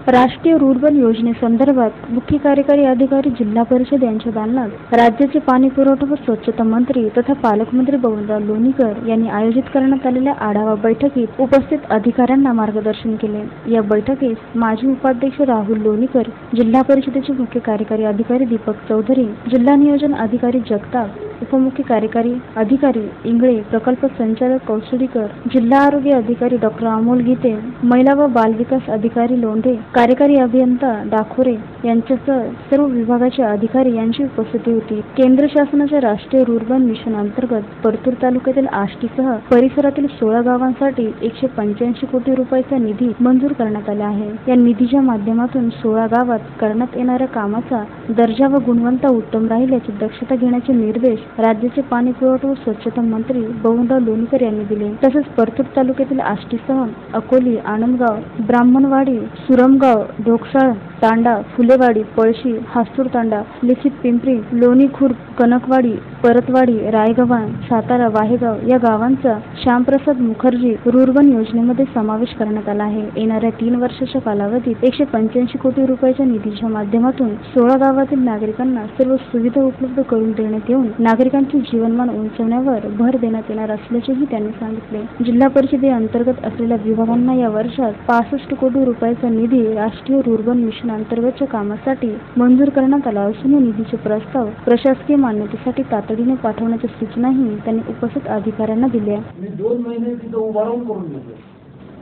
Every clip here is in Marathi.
राष्ट्रीय रुर्बन योजनेसंदर्भात मुख्य कार्यकारी अधिकारी जिल्हा परिषद यांच्या दालनात राज्याचे पाणी पुरवठा व स्वच्छता मंत्री तथा पालकमंत्री बबनराव लोणीकर यांनी आयोजित करण्यात आलेल्या आढावा बैठकीत उपस्थित अधिकाऱ्यांना मार्गदर्शन केले। या बैठकीस माजी उपाध्यक्ष राहुल लोणीकर, जिल्हा परिषदेचे मुख्य कार्यकारी अधिकारी दीपक चौधरी, जिल्हा नियोजन अधिकारी जगताप, उपमुख्य कार्यकारी अधिकारी इंगळे, प्रकल्प संचालक कौसडीकर, जिल्हा आरोग्य अधिकारी डॉ. अमोल गीते, महिला व बाल विकास अधिकारी लोंढे, कार्यकारी अभियंता डाखोरे यांच्यासह सर्व विभागाचे अधिकारी यांची उपस्थिती होती। केंद्र शासनाच्या राष्ट्रीय रुर्बन मिशन अंतर्गत परतूर तालुक्यातील आष्टीसह परिसरातील 16 गावांसाठी 185 कोटी रुपयांचा निधी मंजूर करण्यात आला आहे। या निधीच्या माध्यमातून 16 गावात करण्यात येणाऱ्या कामाचा दर्जा व गुणवत्ता उत्तम राहील याची दक्षता घेण्याचे निर्देश राज्याचे पाणी पुरवठा व स्वच्छता मंत्री बबनराव लोणीकर यांनी दिले। तसेच परतूर तालुक्यातील आष्टीसह अकोली, आनंदगाव, ब्राह्मणवाडी, सुरमगाव, ढोकसाळ तांडा, फुलेवाडी, पळशी, हास्तूर तांडा, लिखित पिंपरी, लोणी खुर्द, कनकवाडी, परतवाडी, रायगव्हाण, सातारा, वाहेगाव या गावांचा श्यामप्रसाद मुखर्जी रुर्बन योजनेमध्ये समावेश करण्यात आला आहे। येणाऱ्या 3 वर्षाच्या कालावधीत 185 कोटी रुपयांच्या निधीच्या माध्यमातून 16 गावातील नागरिकांना सर्व सुविधा उपलब्ध करून देण्यात येऊन नागरिकांचे जीवनमान उंचावण्यावर भर देण्यात येणार असल्याचेही त्यांनी सांगितले। जिल्हा परिषदेअंतर्गत असलेल्या विभागांना या वर्षात 65 कोटी रुपयांचा निधी राष्ट्रीय रुर्बन मिशन अंतर्गतच्या कामासाठी मंजूर करण्यात आला असून या निधीचे प्रस्ताव प्रशासकीय मान्यतेसाठी तातडीने पाठवण्याच्या सूचनाही त्यांनी उपस्थित अधिकाऱ्यांना दिल्या। मी 2 महिने तिथे उभा राहून करून घेतलं।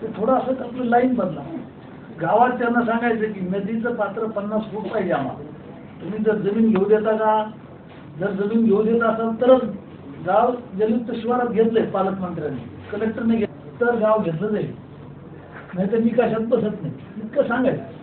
ते थोडं असं आपली लाईन बदला। गावात त्यांना सांगायचं की नदीचं पात्र 50 फूट पाहिजे आम्हाला। तुम्ही जर जमीन घेऊ देता का? जर जमीन घेऊ देत असाल तरच गाव जलयुक्त शिवारात घेतलंय पालकमंत्र्यांनी, कलेक्टरने घेतलं तर गाव घेतलं जाईल, नाहीतर मी कशात बसत नाही इतकं सांगायचं।